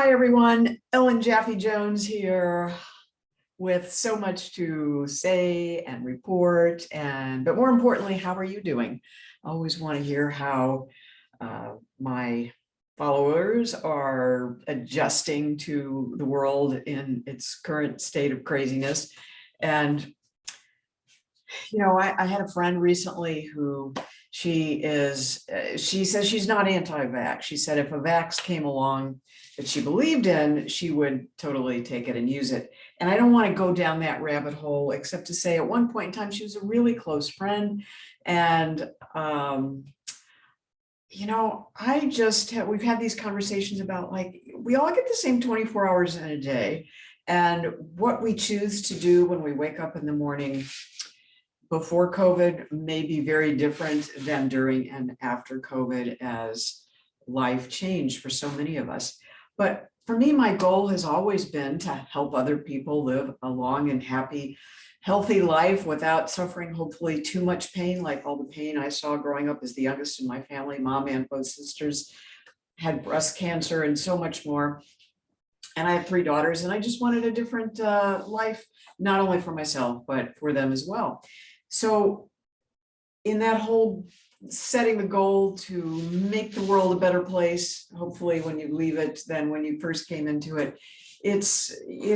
Hi, everyone. Ellen Jaffe Jones here with so much to say and report. But more importantly, how are you doing? I always want to hear how my followers are adjusting to the world in its current state of craziness. And I had a friend recently who she says she's not anti-vax. She said if a vax came along that she believed in, she would totally take it and use it. And I don't want to go down that rabbit hole, except to say at one point in time, she was a really close friend. And, we've had these conversations about like, we all get the same 24 hours in a day. And what we choose to do when we wake up in the morning before COVID may be very different than during and after COVID as life changed for so many of us. But for me, my goal has always been to help other people live a long and happy, healthy life without suffering, hopefully, too much pain, like all the pain I saw growing up as the youngest in my family. Mom and both sisters had breast cancer and so much more. And I have 3 daughters, and I just wanted a different life, not only for myself, but for them as well. So in that whole setting the goal to make the world a better place, hopefully when you leave it than when you first came into it, it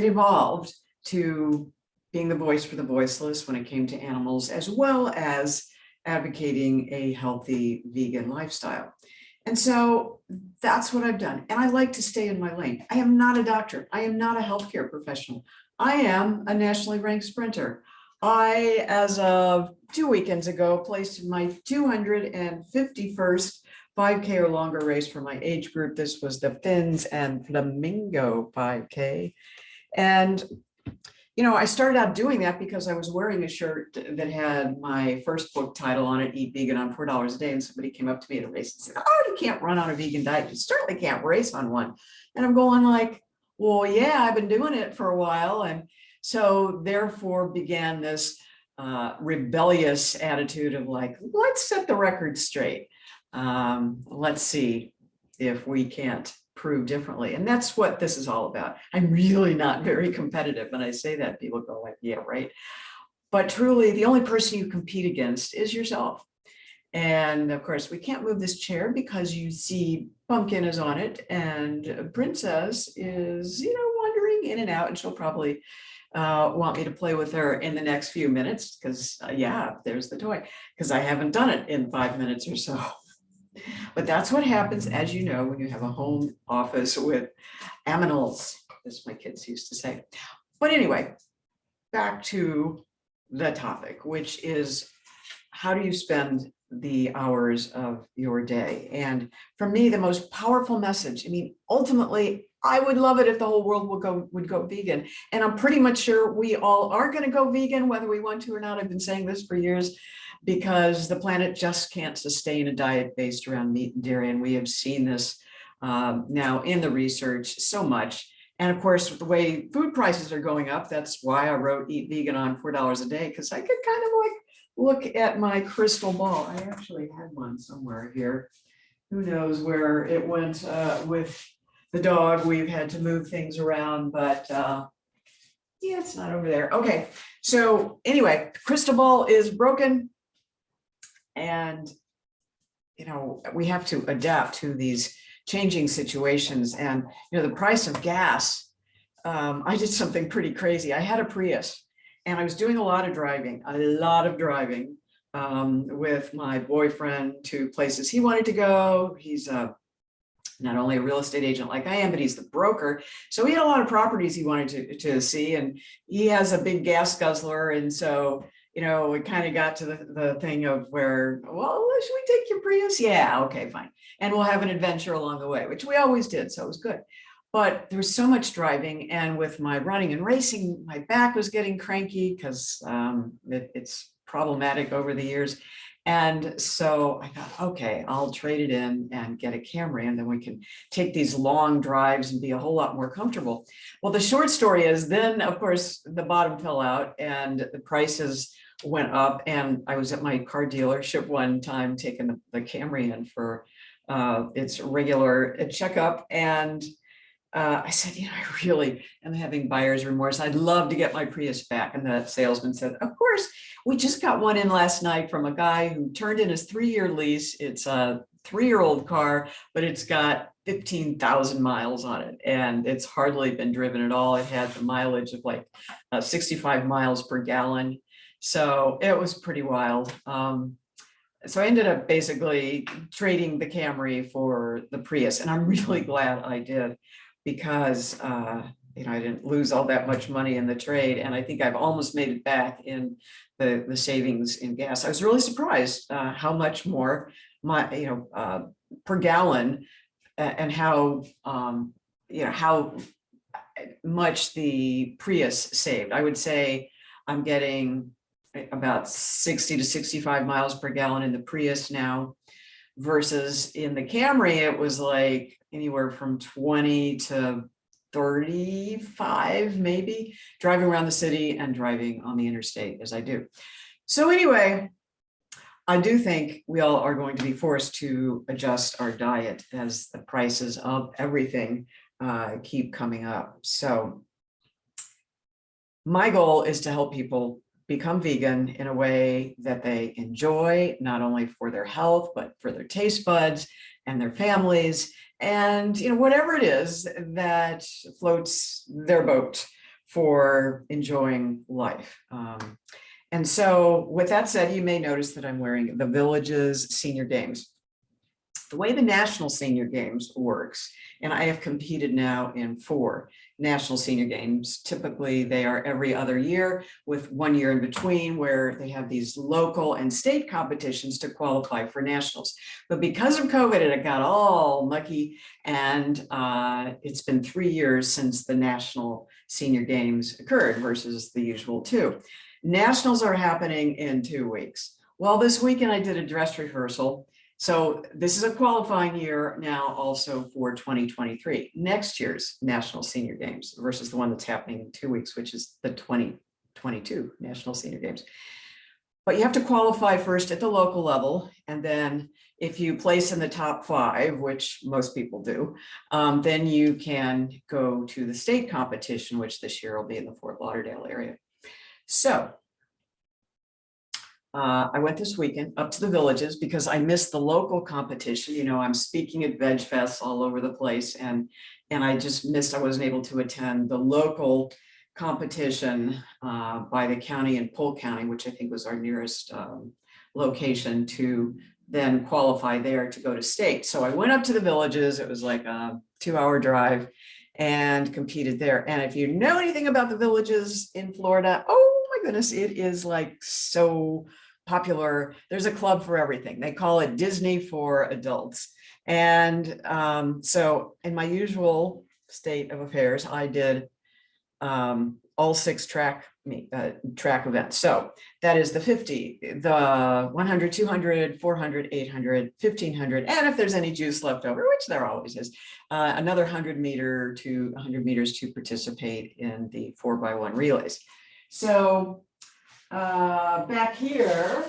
evolved to being the voice for the voiceless when it came to animals, as well as advocating a healthy vegan lifestyle. And so that's what I've done. And I like to stay in my lane. I am not a doctor. I am not a healthcare professional. I am a nationally ranked sprinter. I, as of 2 weekends ago, placed in my 251st 5K or longer race for my age group. This was the Fins and Flamingo 5K. And, I started out doing that because I was wearing a shirt that had my first book title on it, Eat Vegan on $4 a Day. And somebody came up to me at a race and said, "Oh, you can't run on a vegan diet. You certainly can't race on one." And I'm going like, well, yeah, I've been doing it for a while. And so therefore began this rebellious attitude of like, let's set the record straight. Let's see if we can't prove differently. And that's what this is all about. I'm really not very competitive. When I say that, people go like, yeah, right. But truly, the only person you compete against is yourself. And of course, we can't move this chair because you see Pumpkin is on it and Princess is, wandering in and out, and she'll probably want me to play with her in the next few minutes because there's the toy, because I haven't done it in 5 minutes or so. But that's what happens, as you know, when you have a home office with aminals, as my kids used to say. But anyway, back to the topic, which is how do you spend the hours of your day? And for me, the most powerful message, ultimately, I would love it if the whole world would go vegan. And I'm pretty much sure we all are going to go vegan, whether we want to or not. I've been saying this for years because the planet just can't sustain a diet based around meat and dairy. And we have seen this now in the research so much. And of course, with the way food prices are going up, that's why I wrote Eat Vegan on $4 a day, because I could kind of like look at my crystal ball. I actually had one somewhere here. Who knows where it went with the dog. We've had to move things around, but it's not over there. Okay, so anyway, crystal ball is broken. And, we have to adapt to these changing situations. And, the price of gas, I did something pretty crazy. I had a Prius and I was doing a lot of driving with my boyfriend to places he wanted to go. He's not only a real estate agent like I am, but he's the broker. So he had a lot of properties he wanted to see, and he has a big gas guzzler. And so, we kind of got to the thing of where, well, should we take your Prius? Yeah, okay, fine. And we'll have an adventure along the way, which we always did. So it was good. But there was so much driving, and with my running and racing, my back was getting cranky because it's problematic over the years. And so I thought, okay, I'll trade it in and get a Camry, and then we can take these long drives and be a whole lot more comfortable. Well, the short story is then, of course, the bottom fell out and the prices went up. And I was at my car dealership one time taking the Camry in for its regular checkup. And I said, I really am having buyer's remorse. I'd love to get my Prius back. And the salesman said, of course, we just got one in last night from a guy who turned in his 3-year lease. It's a 3-year-old car, but it's got 15,000 miles on it. And it's hardly been driven at all. It had the mileage of like 65 miles per gallon. So it was pretty wild. So I ended up basically trading the Camry for the Prius, and I'm really glad I did, because I didn't lose all that much money in the trade, and I think I've almost made it back in the savings in gas. I was really surprised how much more per gallon, and how how much the Prius saved. I would say I'm getting about 60 to 65 miles per gallon in the Prius now, versus in the Camry, it was like anywhere from 20 to 35, maybe, driving around the city and driving on the interstate as I do. So anyway, I do think we all are going to be forced to adjust our diet as the prices of everything keep coming up. So my goal is to help people become vegan in a way that they enjoy, not only for their health, but for their taste buds and their families, and whatever it is that floats their boat for enjoying life. And so with that said, you may notice that I'm wearing the Village's Senior Games. The way the National Senior Games works, and I have competed now in 4 National Senior Games. Typically, they are every other year, with 1 year in between, where they have these local and state competitions to qualify for nationals. But because of COVID, it got all mucky, and it's been 3 years since the National Senior Games occurred versus the usual 2. Nationals are happening in 2 weeks. Well, this weekend I did a dress rehearsal. So this is a qualifying year now also for 2023, next year's National Senior Games versus the one that's happening in 2 weeks, which is the 2022 National Senior Games. But you have to qualify first at the local level. And then if you place in the top 5, which most people do, then you can go to the state competition, which this year will be in the Fort Lauderdale area. So I went this weekend up to the Villages because I missed the local competition. I'm speaking at Veg Fests all over the place, and I just missed, I wasn't able to attend the local competition by the county in Polk County, which I think was our nearest location, to then qualify there to go to state. So I went up to the Villages. It was like a 2-hour drive, and competed there. And if you know anything about the Villages in Florida, oh my goodness, it is like so popular. There's a club for everything. They call it Disney for adults. And so in my usual state of affairs, I did all 6 track events. So that is the 50, the 100, 200, 400, 800, 1500. And if there's any juice left over, which there always is, another 100 meters to participate in the 4x1 relays. So back here,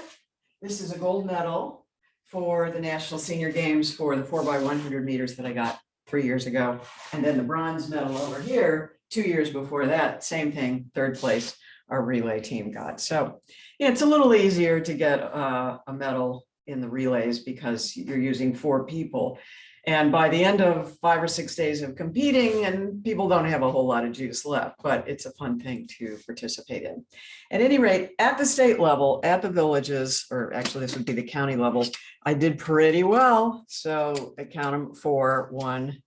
this is a gold medal for the National Senior Games for the 4x100 meters that I got 3 years ago. And then the bronze medal over here, 2 years before that, same thing, 3rd place, our relay team got. So yeah, it's a little easier to get a medal in the relays because you're using 4 people. And by the end of 5 or 6 days of competing, and people don't have a whole lot of juice left, but it's a fun thing to participate in. At any rate, at the state level, at the Villages, or actually this would be the county level, I did pretty well. So I count them for 1,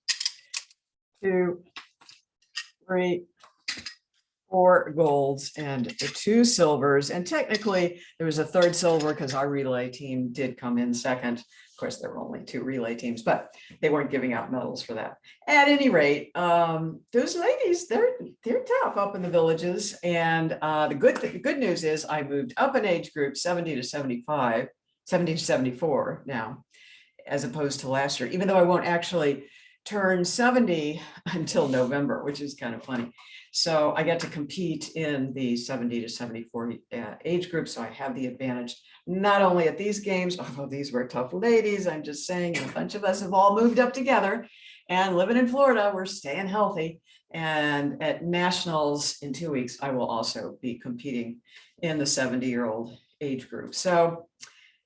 2, 3, 4 golds and 2 silvers. And technically there was a 3rd silver because our relay team did come in 2nd. Of course, there were only 2 relay teams, but they weren't giving out medals for that. At any rate, those ladies, they're tough up in the Villages. And the good news is I moved up an age group, 70 to 75, 70 to 74 now, as opposed to last year, even though I won't actually turn 70 until November, which is kind of funny. So I get to compete in the 70 to 74 age group. So I have the advantage, not only at these games, although these were tough ladies, I'm just saying, and a bunch of us have all moved up together. And living in Florida, we're staying healthy. And at nationals in 2 weeks, I will also be competing in the 70-year-old age group. So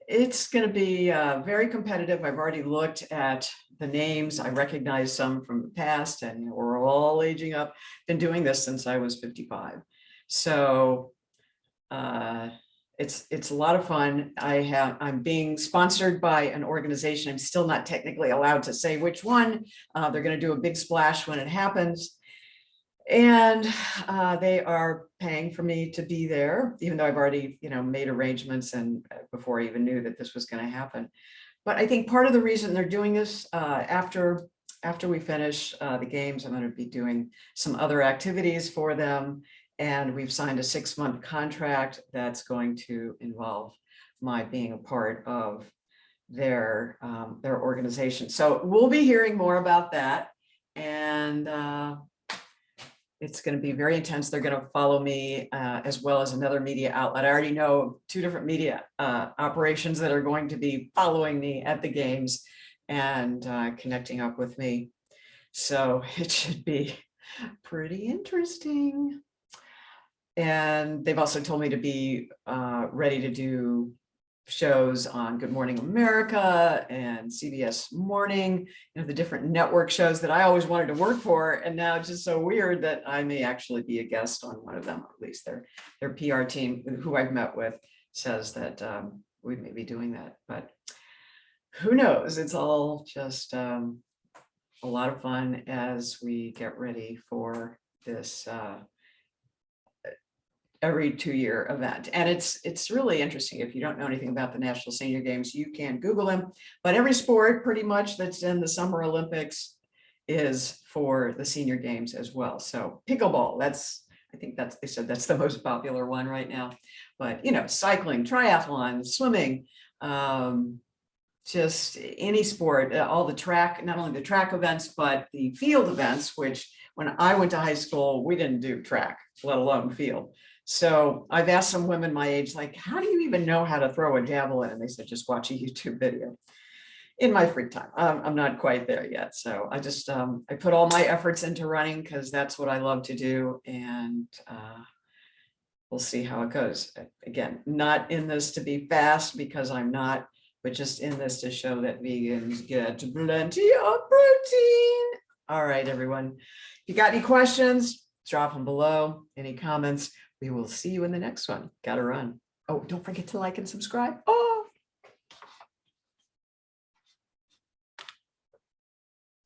it's going to be very competitive. I've already looked at the names. I recognize some from the past, and we're all aging up. Been doing this since I was 55. So it's a lot of fun. I'm being sponsored by an organization. I'm still not technically allowed to say which one. They're going to do a big splash when it happens. And they are paying for me to be there, even though I've already, made arrangements and before I even knew that this was going to happen. But I think part of the reason they're doing this after we finish the games, I'm going to be doing some other activities for them. And we've signed a 6-month contract that's going to involve my being a part of their organization. So we'll be hearing more about that. And it's going to be very intense. They're going to follow me as well as another media outlet. I already know 2 different media operations that are going to be following me at the games and connecting up with me. So it should be pretty interesting. And they've also told me to be ready to do shows on Good Morning America and CBS Morning, the different network shows that I always wanted to work for. And now it's just so weird that I may actually be a guest on one of them, or at least their PR team, who I've met with, says that we may be doing that. But who knows? It's all just a lot of fun as we get ready for this every 2-year event. And it's really interesting. If you don't know anything about the National Senior Games, you can Google them. But every sport pretty much that's in the Summer Olympics is for the Senior Games as well. So pickleball, they said that's the most popular one right now. But cycling, triathlon, swimming, just any sport, all the track, not only the track events, but the field events, which when I went to high school, we didn't do track, let alone field. So I've asked some women my age, like, how do you even know how to throw a javelin? And they said, just watch a YouTube video in my free time. I'm not quite there yet. So I just, I put all my efforts into running because that's what I love to do. And we'll see how it goes. Again, not in this to be fast because I'm not, but just in this to show that vegans get plenty of protein. All right, everyone. If you got any questions, drop them below. Any comments? We will see you in the next one. Gotta run. Oh, don't forget to like and subscribe. Oh,